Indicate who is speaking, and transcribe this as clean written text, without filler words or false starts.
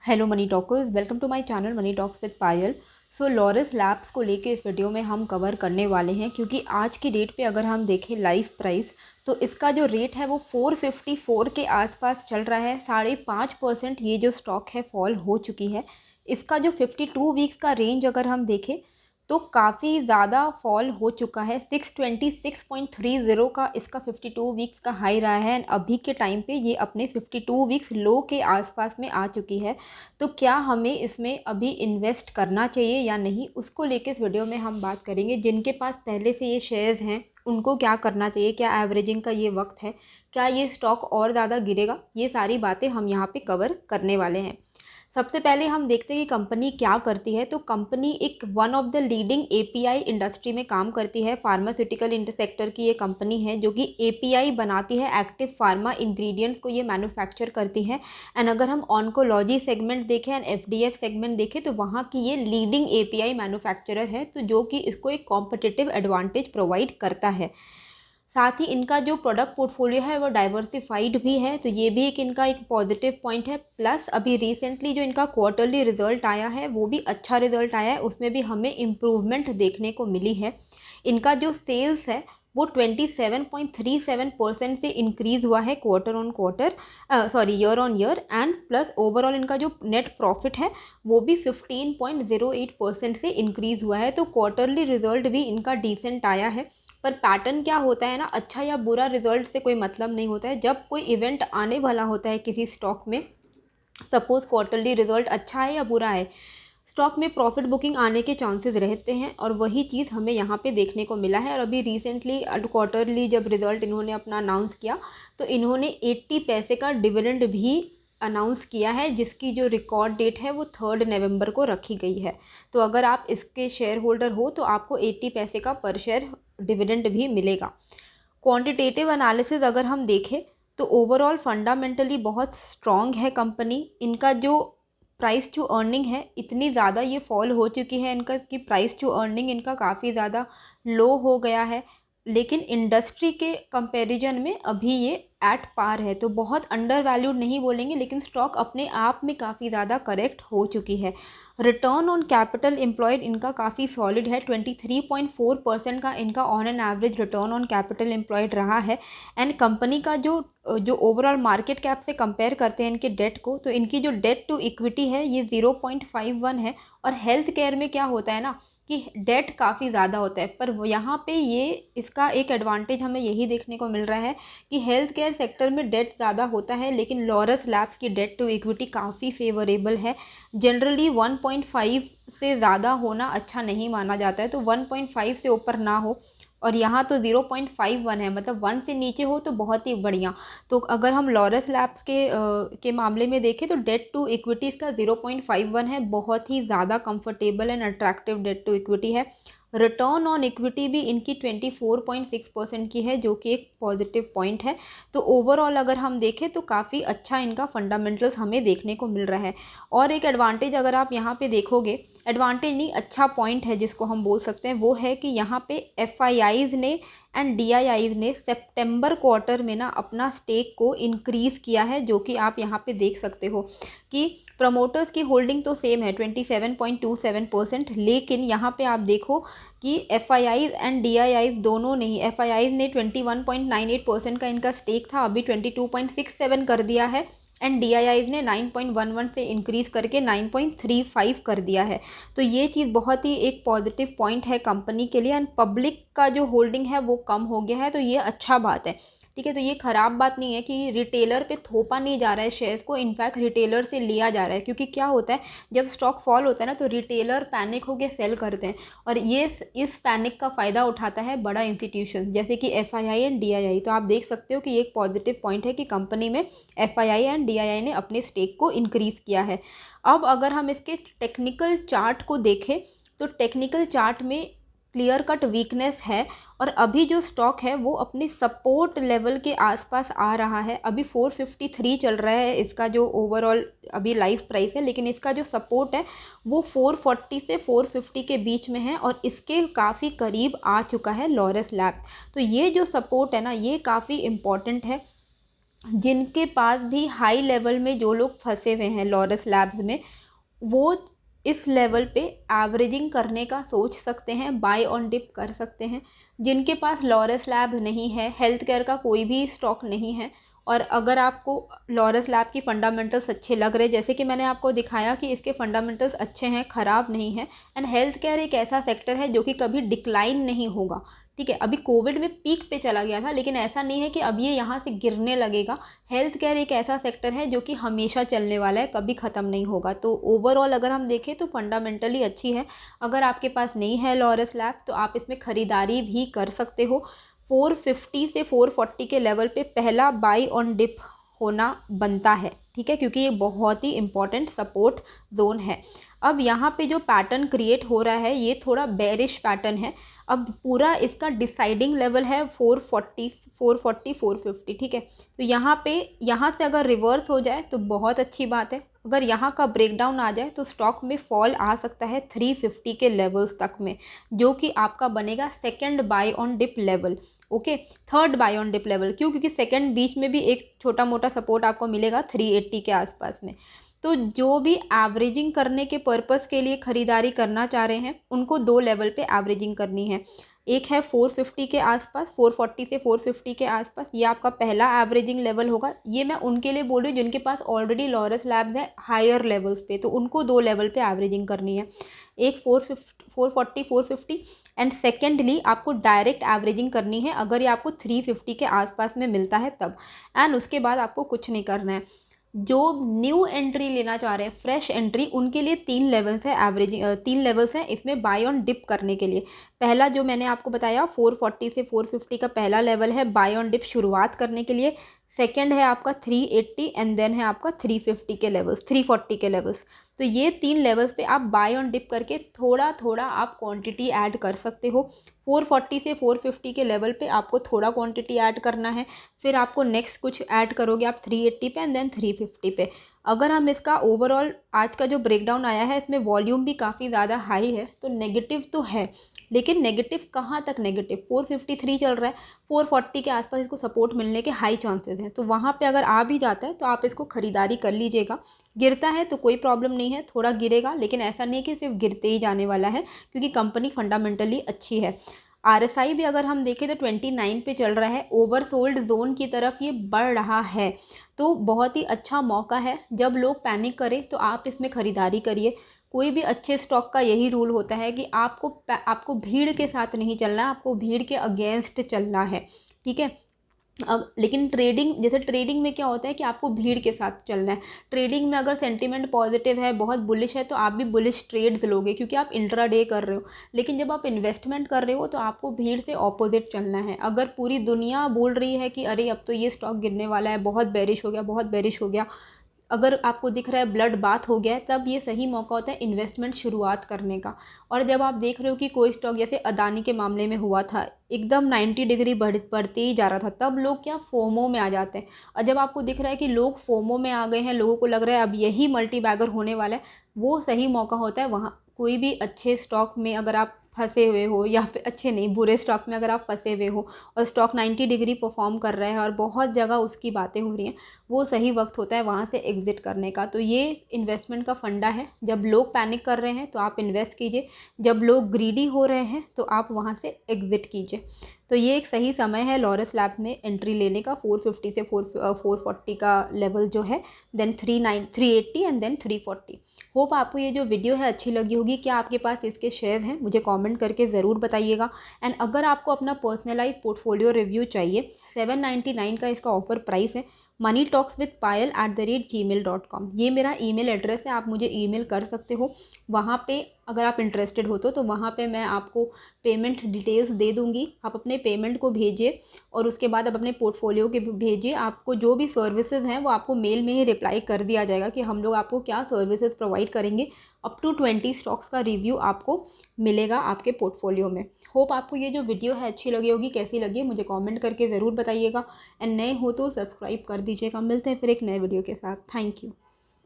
Speaker 1: Hello money talkers, welcome to my channel money talks with Payal. So Laurus Labs को लेके इस video में हम कवर करने वाले हैं, क्योंकि आज की डेट पे अगर हम देखें लाइव प्राइस तो इसका जो रेट है वो 454 के आसपास चल रहा है। 5.5% ये जो स्टॉक है फॉल हो चुकी है। इसका जो 52 वीक्स का रेंज अगर हम देखें तो काफ़ी ज़्यादा फॉल हो चुका है। 626.30 का इसका 52 वीक्स का हाई रहा है एंड अभी के टाइम पे ये अपने 52 वीक्स लो के आसपास में आ चुकी है। तो क्या हमें इसमें अभी इन्वेस्ट करना चाहिए या नहीं, उसको लेके इस वीडियो में हम बात करेंगे। जिनके पास पहले से ये शेयर्स हैं उनको क्या करना चाहिए, क्या एवरेजिंग का ये वक्त है, क्या ये स्टॉक और ज़्यादा गिरेगा, ये सारी बातें हम यहाँ पे कवर करने वाले हैं। सबसे पहले हम देखते हैं कि कंपनी क्या करती है। तो कंपनी एक one of the leading API industry में काम करती है। फार्मास्यूटिकल सेक्टर की ये कंपनी है जो कि एपीआई बनाती है, एक्टिव फार्मा इंग्रेडिएंट्स को ये मैन्युफैक्चर करती है। एंड अगर हम ऑन्कोलॉजी सेगमेंट देखें एंड एफडीएफ सेगमेंट देखें तो वहाँ की ये लीडिंग एपीआई मैन्युफैक्चरर है, तो जो कि इसको एक कॉम्पिटिटिव एडवांटेज प्रोवाइड करता है। साथ ही इनका जो प्रोडक्ट पोर्टफोलियो है वो डाइवर्सिफाइड भी है, तो ये भी एक इनका एक पॉजिटिव पॉइंट है। प्लस अभी रिसेंटली जो इनका क्वार्टरली रिजल्ट आया है वो भी अच्छा रिजल्ट आया है, उसमें भी हमें इम्प्रूवमेंट देखने को मिली है। इनका जो सेल्स है वो 27.37% से इंक्रीज़ हुआ है quarter on quarter, year on year. And plus overall इनका जो नेट प्रॉफिट है वो भी 15.08% से इंक्रीज़ हुआ है। तो क्वार्टरली रिजल्ट भी इनका डिसेंट आया है। पर पैटर्न क्या होता है ना, अच्छा या बुरा रिजल्ट से कोई मतलब नहीं होता है। जब कोई इवेंट आने वाला होता है किसी स्टॉक में, सपोज़ क्वार्टरली रिजल्ट अच्छा है या बुरा है, स्टॉक में प्रॉफिट बुकिंग आने के चांसेस रहते हैं, और वही चीज़ हमें यहाँ पे देखने को मिला है। और अभी रिसेंटली क्वार्टरली जब रिज़ल्ट इन्होंने अपना अनाउंस किया तो इन्होंने 80 पैसे का डिविडेंड भी अनाउंस किया है, जिसकी जो रिकॉर्ड डेट है वो 3 नवंबर को रखी गई है। तो अगर आप इसके शेयर होल्डर हो तो आपको 80 पैसे का पर शेयर डिविडेंड भी मिलेगा। क्वांटिटेटिव एनालिसिस अगर हम देखें तो ओवरऑल फंडामेंटली बहुत स्ट्रॉन्ग है कंपनी। इनका जो प्राइस टू अर्निंग है इतनी ज़्यादा ये फॉल हो चुकी है इनका कि प्राइस टू अर्निंग इनका काफ़ी ज़्यादा लो हो गया है, लेकिन इंडस्ट्री के कंपैरिजन में अभी ये एट पार है। तो बहुत अंडर वैल्यूड नहीं बोलेंगे, लेकिन स्टॉक अपने आप में काफ़ी ज़्यादा करेक्ट हो चुकी है। रिटर्न ऑन कैपिटल एम्प्लॉयड इनका काफ़ी सॉलिड है। 23.4% का इनका on an average return on capital employed रहा है। एंड कंपनी का जो ओवरऑल मार्केट कैप से कंपेयर करते हैं इनके डेट को, तो इनकी जो डेट टू इक्विटी है ये 0.51 है। और हेल्थ केयर में क्या होता है ना कि डेट काफ़ी ज़्यादा होता है, पर यहाँ पे ये इसका एक एडवांटेज हमें यही देखने को मिल रहा है कि हेल्थ केयर सेक्टर में डेट ज़्यादा होता है, लेकिन लॉरस लैब्स की डेट टू इक्विटी काफ़ी फेवरेबल है। जनरली 1.5 से ज़्यादा होना अच्छा नहीं माना जाता है, तो 1.5 से ऊपर ना हो, और यहाँ तो 0.51 है, मतलब 1 से नीचे हो तो बहुत ही बढ़िया। तो अगर हम लॉरस लैब्स के मामले में देखें तो डेट टू इक्विटी इसका 0.51 है, बहुत ही ज़्यादा comfortable and attractive debt to equity है। रिटर्न ऑन इक्विटी भी इनकी 24.6% की है, जो कि एक पॉजिटिव पॉइंट है। तो ओवरऑल अगर हम देखें तो काफ़ी अच्छा इनका फंडामेंटल्स हमें देखने को मिल रहा है। और एक एडवांटेज अगर आप यहाँ पे देखोगे, एडवांटेज नहीं अच्छा पॉइंट है जिसको हम बोल सकते हैं, वो है कि यहाँ पे एफआईआईज़ ने एंड डीआईआईज़ ने सितंबर क्वार्टर में ना अपना स्टेक को इंक्रीज़ किया है, जो कि आप यहाँ पे देख सकते हो कि प्रमोटर्स की होल्डिंग तो सेम है 27.27%, लेकिन यहाँ पे आप देखो कि एफआईआईज़ एंड डीआईआईज़ दोनों नहीं, एफआईआईज़ ने 21.98% का इनका स्टेक था, अभी 22.67 कर दिया है। एंड डीआईआईज़ ने 9.11 से इंक्रीज़ करके 9.35 कर दिया है। तो ये चीज़ बहुत ही एक पॉजिटिव पॉइंट है कंपनी के लिए। एंड पब्लिक का जो होल्डिंग है वो कम हो गया है, तो ये अच्छा बात है, ठीक है। तो ये ख़राब बात नहीं है कि रिटेलर पे थोपा नहीं जा रहा है शेयर्स को, इनफैक्ट रिटेलर से लिया जा रहा है। क्योंकि क्या होता है, जब स्टॉक फॉल होता है ना तो रिटेलर पैनिक होकर सेल करते हैं, और ये इस पैनिक का फ़ायदा उठाता है बड़ा इंस्टीट्यूशन जैसे कि एफआईआई एंड डीआईआई। तो आप देख सकते हो कि एक पॉजिटिव पॉइंट है कि कंपनी में एफआईआई एंड डीआईआई ने अपने स्टेक को इंक्रीज़ किया है। अब अगर हम इसके टेक्निकल चार्ट को देखें तो टेक्निकल चार्ट में क्लियर कट वीकनेस है, और अभी जो स्टॉक है वो अपने सपोर्ट लेवल के आसपास आ रहा है। अभी 453 चल रहा है इसका जो ओवरऑल अभी लाइव प्राइस है, लेकिन इसका जो सपोर्ट है वो 440 से 450 के बीच में है, और इसके काफ़ी करीब आ चुका है लॉरस लैब। तो ये जो सपोर्ट है ना ये काफ़ी इम्पॉर्टेंट है। जिनके पास भी हाई लेवल में जो लोग फंसे हुए हैं लॉरस लैब्स में, वो इस लेवल पे एवरेजिंग करने का सोच सकते हैं, बाय ऑन डिप कर सकते हैं। जिनके पास लॉरस लैब नहीं है, हेल्थ केयर का कोई भी स्टॉक नहीं है, और अगर आपको लॉरस लैब की फ़ंडामेंटल्स अच्छे लग रहे, जैसे कि मैंने आपको दिखाया कि इसके फंडामेंटल्स अच्छे हैं, ख़राब नहीं है, एंड हेल्थ केयर एक ऐसा सेक्टर है जो कि कभी डिक्लाइन नहीं होगा। ठीक है, अभी कोविड में पीक पे चला गया था, लेकिन ऐसा नहीं है कि अब ये यहाँ से गिरने लगेगा। हेल्थ केयर एक ऐसा सेक्टर है जो कि हमेशा चलने वाला है, कभी ख़त्म नहीं होगा। तो ओवरऑल अगर हम देखें तो फंडामेंटली अच्छी है। अगर आपके पास नहीं है लॉरस लैब तो आप इसमें ख़रीदारी भी कर सकते हो। 450 से 440 के लेवल पे पहला बाई ऑन डिप होना बनता है, ठीक है, क्योंकि ये बहुत ही इंपॉर्टेंट सपोर्ट जोन है। अब यहाँ पे जो पैटर्न क्रिएट हो रहा है ये थोड़ा बेरिश पैटर्न है। अब पूरा इसका डिसाइडिंग लेवल है 440 450, ठीक है। तो यहाँ से अगर रिवर्स हो जाए तो बहुत अच्छी बात है। अगर यहाँ का ब्रेकडाउन आ जाए तो स्टॉक में फॉल आ सकता है 350 के लेवल्स तक में, जो कि आपका बनेगा second buy on dip level. Okay, third buy on dip level क्यों? क्योंकि सेकंड बीच में भी एक छोटा मोटा सपोर्ट आपको मिलेगा 380 के आसपास में। तो जो भी एवरेजिंग करने के पर्पस के लिए ख़रीदारी करना चाह रहे हैं उनको दो लेवल पे एवरेजिंग करनी है। एक है 450 के आसपास, 440 से 450 के आसपास, ये आपका पहला एवरेजिंग लेवल होगा। ये मैं उनके लिए बोल रही हूँ जिनके पास ऑलरेडी लॉरस लैब्स है हायर लेवल्स पे, तो उनको दो लेवल पे एवरेजिंग करनी है, एक 440 450, एंड सेकेंडली आपको डायरेक्ट एवरेजिंग करनी है अगर ये आपको 350 के आसपास में मिलता है तब, एंड उसके बाद आपको कुछ नहीं करना है। जो न्यू एंट्री लेना चाह रहे हैं, फ्रेश एंट्री, उनके लिए 3 लेवल्स है एवरेजिंग, 3 लेवल्स हैं इसमें बाय ऑन डिप करने के लिए। पहला जो मैंने आपको बताया 440 से 450 का पहला लेवल है बाय ऑन डिप शुरुआत करने के लिए। सेकंड है आपका 380 एंड देन है आपका 350 के लेवल्स, 340 के लेवल्स। तो ये 3 लेवल्स पे आप बाय ऑन डिप करके थोड़ा थोड़ा आप क्वांटिटी ऐड कर सकते हो। 440 से 450 के लेवल पे आपको थोड़ा क्वांटिटी ऐड करना है, फिर आपको नेक्स्ट कुछ ऐड करोगे आप 380 पे एंड देन 350 पे। अगर हम इसका ओवरऑल आज का जो ब्रेकडाउन आया है इसमें वॉल्यूम भी काफ़ी ज़्यादा हाई है, तो नेगेटिव तो है, लेकिन नेगेटिव कहाँ तक नेगेटिव, 453 चल रहा है, 440 के आसपास इसको सपोर्ट मिलने के हाई चांसेस हैं। तो वहाँ पे अगर आ भी जाता है तो आप इसको ख़रीदारी कर लीजिएगा। गिरता है तो कोई प्रॉब्लम नहीं है, थोड़ा गिरेगा, लेकिन ऐसा नहीं है कि सिर्फ गिरते ही जाने वाला है, क्योंकि कंपनी फंडामेंटली अच्छी है। RSI भी अगर हम देखें तो 29 पे चल रहा है, ओवरसोल्ड जोन की तरफ ये बढ़ रहा है। तो बहुत ही अच्छा मौका है, जब लोग पैनिक करें तो आप इसमें ख़रीदारी करिए। कोई भी अच्छे स्टॉक का यही रूल होता है कि आपको भीड़ के साथ नहीं चलना है, आपको भीड़ के अगेंस्ट चलना है, ठीक है। अब लेकिन ट्रेडिंग में क्या होता है कि आपको भीड़ के साथ चलना है। ट्रेडिंग में अगर सेंटीमेंट पॉजिटिव है, बहुत बुलिश है, तो आप भी बुलिश ट्रेड्स लोगे क्योंकि आप इंट्राडे कर रहे हो। लेकिन जब आप इन्वेस्टमेंट कर रहे हो तो आपको भीड़ से ऑपोजिट चलना है। अगर पूरी दुनिया बोल रही है कि अरे अब तो ये स्टॉक गिरने वाला है, बहुत बेरिश हो गया, बहुत बेरिश हो गया, अगर आपको दिख रहा है ब्लड बाथ हो गया है, तब ये सही मौका होता है इन्वेस्टमेंट शुरुआत करने का। और जब आप देख रहे हो कि कोई स्टॉक, जैसे अदानी के मामले में हुआ था, एकदम 90 डिग्री बढ़ते ही जा रहा था, तब लोग क्या फोमो में आ जाते हैं। और जब आपको दिख रहा है कि लोग फोमो में आ गए हैं, लोगों को लग रहा है अब यही मल्टी बैगर होने वाला है, वो सही मौका होता है। वहाँ कोई भी अच्छे स्टॉक में अगर आप फंसे हुए हो, या फिर अच्छे नहीं बुरे स्टॉक में अगर आप फंसे हुए हो और स्टॉक 90 डिग्री परफॉर्म कर रहा है और बहुत जगह उसकी बातें हो रही हैं, वो सही वक्त होता है वहाँ से एग्ज़िट करने का। तो ये इन्वेस्टमेंट का फंडा है। जब लोग पैनिक कर रहे हैं तो आप इन्वेस्ट कीजिए, जब लोग ग्रीडी हो रहे हैं तो आप वहाँ से एग्ज़िट कीजिए। तो ये एक सही समय है लॉरस लैब में एंट्री लेने का। 450 से 440 का लेवल जो है, देन 380 एंड देन 340। होप आपको ये जो वीडियो है अच्छी लगी होगी। क्या आपके पास इसके शेयर हैं? मुझे कमेंट करके ज़रूर बताइएगा। एंड अगर आपको अपना पर्सनलाइज पोर्टफोलियो रिव्यू चाहिए, 799 का इसका ऑफर प्राइस है। moneytalkswithpayal@gmail.com, ये मेरा ईमेल एड्रेस है, आप मुझे ईमेल कर सकते हो। वहाँ पे अगर आप इंटरेस्टेड हो तो वहाँ पे मैं आपको पेमेंट डिटेल्स दे दूँगी। आप अपने पेमेंट को भेजिए और उसके बाद आप अपने पोर्टफोलियो के भेजिए। आपको जो भी सर्विसेज हैं वो आपको मेल में ही रिप्लाई कर दिया जाएगा कि हम लोग आपको क्या सर्विसेज प्रोवाइड करेंगे। अप टू 20 स्टॉक्स का रिव्यू आपको मिलेगा आपके पोर्टफोलियो में। होप आपको ये जो वीडियो है अच्छी लगी होगी। कैसी लगी है मुझे कमेंट करके ज़रूर बताइएगा। एंड नए हो तो सब्सक्राइब कर दीजिएगा। मिलते हैं फिर एक नए वीडियो के साथ। Thank you.